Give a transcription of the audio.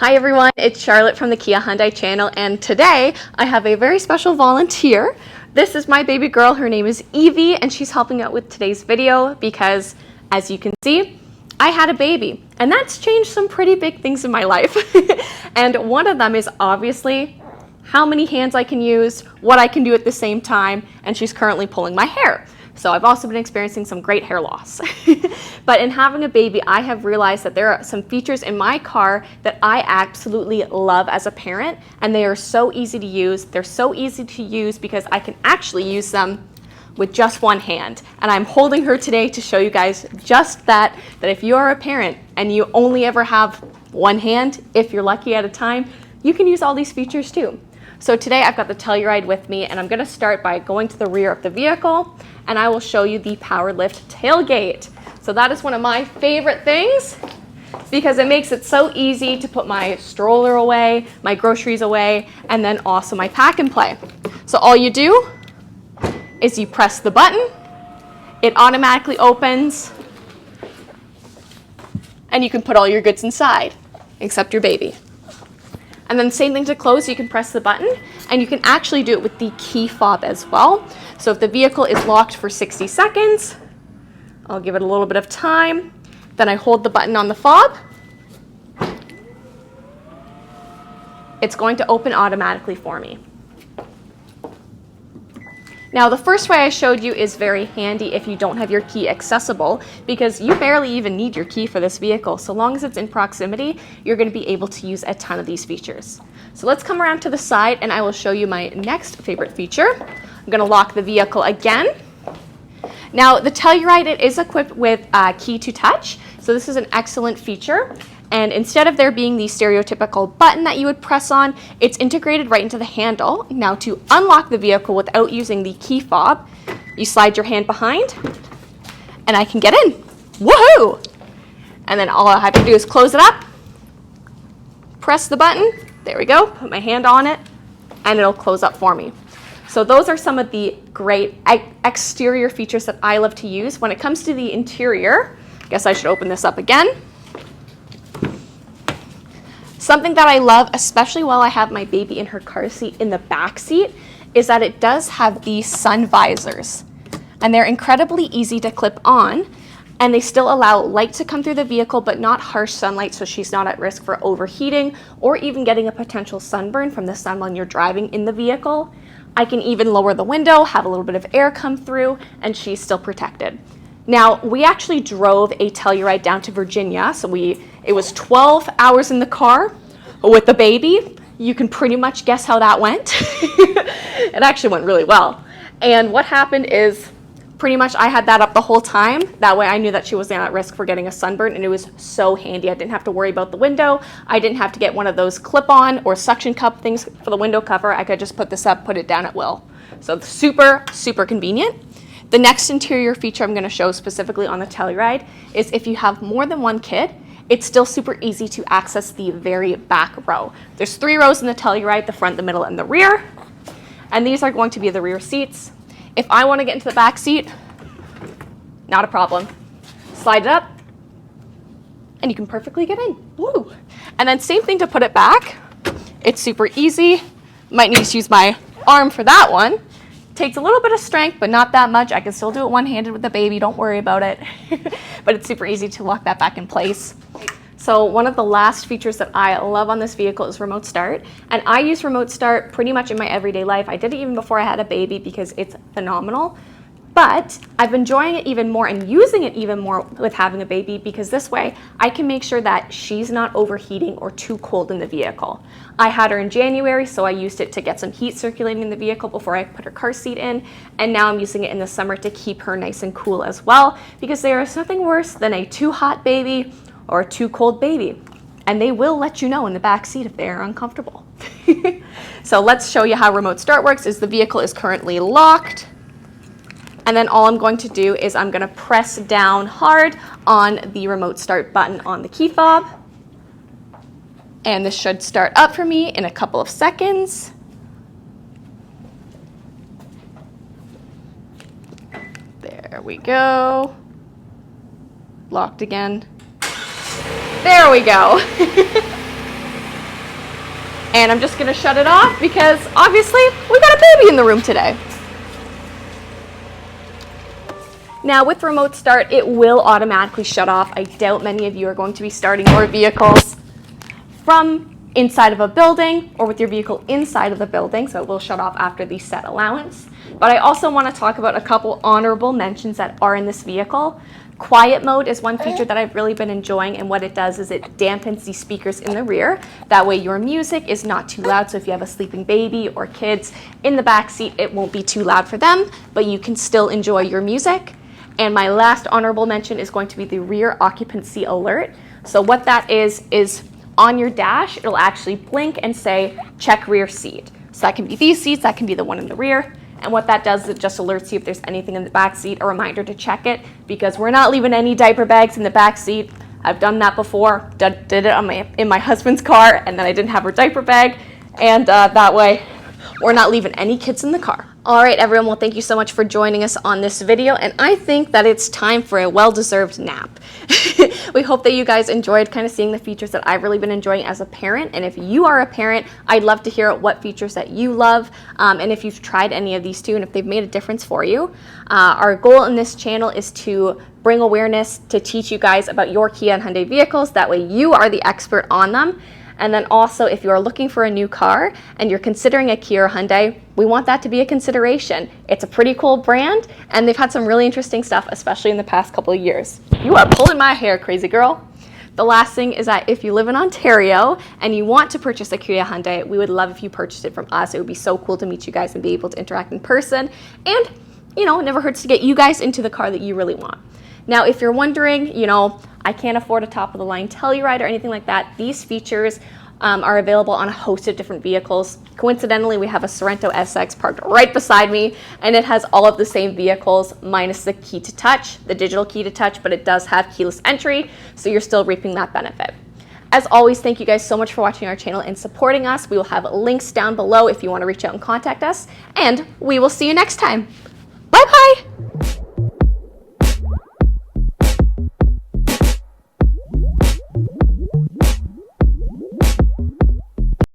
Hi everyone, it's Charlotte from the Kia Hyundai channel, and today I have a very special volunteer. This is my baby girl. Her name is Evie, and she's helping out with today's video because, as you can see, I had a baby, and that's changed some pretty big things in my life. And one of them is obviously how many hands I can use, what I can do at the same time, and she's currently pulling my hair. So I've also been experiencing some great hair loss. But in having a baby, I have realized that there are some features in my car that I absolutely love as a parent, and they are so easy to use. They're so easy to use because I can actually use them with just one hand. And I'm holding her today to show you guys just that if you are a parent and you only ever have one hand, if you're lucky at a time, you can use all these features too. So today I've got the Telluride with me, and I'm gonna start by going to the rear of the vehicle, and I will show you the power lift tailgate. So that is one of my favorite things because it makes it so easy to put my stroller away, my groceries away, and then also my pack and play. So all you do is you press the button, it automatically opens, and you can put all your goods inside, except your baby. And then same thing to close, you can press the button, and you can actually do it with the key fob as well. So if the vehicle is locked for 60 seconds, I'll give it a little bit of time, then I hold the button on the fob. It's going to open automatically for me. Now, the first way I showed you is very handy if you don't have your key accessible, because you barely even need your key for this vehicle. So long as it's in proximity, you're going to be able to use a ton of these features. So let's come around to the side and I will show you my next favorite feature. I'm going to lock the vehicle again. Now, the Telluride, it is equipped with key to touch. So this is an excellent feature. And instead of there being the stereotypical button that you would press on, it's integrated right into the handle. Now, to unlock the vehicle without using the key fob, you slide your hand behind, and I can get in. Woohoo! And then all I have to do is close it up, press the button, there we go, put my hand on it, and it'll close up for me. So those are some of the great exterior features that I love to use. When it comes to the interior, I guess I should open this up again. Something that I love, especially while I have my baby in her car seat in the back seat, is that it does have these sun visors. And they're incredibly easy to clip on, and they still allow light to come through the vehicle, but not harsh sunlight, so she's not at risk for overheating or even getting a potential sunburn from the sun when you're driving in the vehicle. I can even lower the window, have a little bit of air come through, and she's still protected. Now, we actually drove a Telluride down to Virginia, so it was 12 hours in the car with the baby. You can pretty much guess how that went. It actually went really well. And what happened is pretty much I had that up the whole time. That way I knew that she wasn't at risk for getting a sunburn, and it was so handy. I didn't have to worry about the window. I didn't have to get one of those clip-on or suction cup things for the window cover. I could just put this up, put it down at will. So super, super convenient. The next interior feature I'm going to show specifically on the Telluride is if you have more than one kid, it's still super easy to access the very back row. There's 3 rows in the Telluride, the front, the middle, and the rear. And these are going to be the rear seats. If I want to get into the back seat, not a problem. Slide it up, and you can perfectly get in. Woo! And then same thing to put it back. It's super easy. Might need to use my arm for that one. Takes a little bit of strength, but not that much. I can still do it one-handed with the baby, don't worry about it. But it's super easy to lock that back in place. So one of the last features that I love on this vehicle is remote start. And I use remote start pretty much in my everyday life. I did it even before I had a baby because it's phenomenal. But I've been enjoying it even more and using it even more with having a baby, because this way I can make sure that she's not overheating or too cold in the vehicle. I had her in January, so I used it to get some heat circulating in the vehicle before I put her car seat in, and now I'm using it in the summer to keep her nice and cool as well, because there is nothing worse than a too hot baby or a too cold baby, and they will let you know in the back seat if they are uncomfortable. So let's show you how remote start works. The vehicle is currently locked. And then all I'm going to do is I'm going to press down hard on the remote start button on the key fob. And this should start up for me in a couple of seconds. There we go. Locked again. There we go. And I'm just gonna shut it off because obviously we got a baby in the room today. Now with remote start, it will automatically shut off. I doubt many of you are going to be starting your vehicles from inside of a building or with your vehicle inside of the building, so it will shut off after the set allowance. But I also want to talk about a couple honorable mentions that are in this vehicle. Quiet mode is one feature that I've really been enjoying, and what it does is it dampens the speakers in the rear. That way your music is not too loud, so if you have a sleeping baby or kids in the back seat, it won't be too loud for them, but you can still enjoy your music. And my last honorable mention is going to be the rear occupancy alert. So what that is on your dash, it'll actually blink and say, check rear seat. So that can be these seats, that can be the one in the rear. And what that does is it just alerts you if there's anything in the back seat, a reminder to check it, because we're not leaving any diaper bags in the back seat. I've done that before, did it in my husband's car, and then I didn't have her diaper bag, and that way we're not leaving any kids in the car. All right, everyone, well, thank you so much for joining us on this video, and I think that it's time for a well-deserved nap. We hope that you guys enjoyed kind of seeing the features that I've really been enjoying as a parent, and if you are a parent, I'd love to hear what features that you love, and if you've tried any of these too, and if they've made a difference for you. Our goal in this channel is to bring awareness, to teach you guys about your Kia and Hyundai vehicles, that way you are the expert on them. And then also, if you're looking for a new car and you're considering a Kia or Hyundai, we want that to be a consideration. It's a pretty cool brand, and they've had some really interesting stuff, especially in the past couple of years. You are pulling my hair, crazy girl. The last thing is that if you live in Ontario and you want to purchase a Kia Hyundai, we would love if you purchased it from us. It would be so cool to meet you guys and be able to interact in person. And, you know, it never hurts to get you guys into the car that you really want. Now, if you're wondering, you know, I can't afford a top-of-the-line Telluride or anything like that, these features are available on a host of different vehicles. Coincidentally, we have a Sorento SX parked right beside me, and it has all of the same vehicles minus the key to touch, the digital key to touch, but it does have keyless entry, so you're still reaping that benefit. As always, thank you guys so much for watching our channel and supporting us. We will have links down below if you want to reach out and contact us, and we will see you next time. Bye-bye!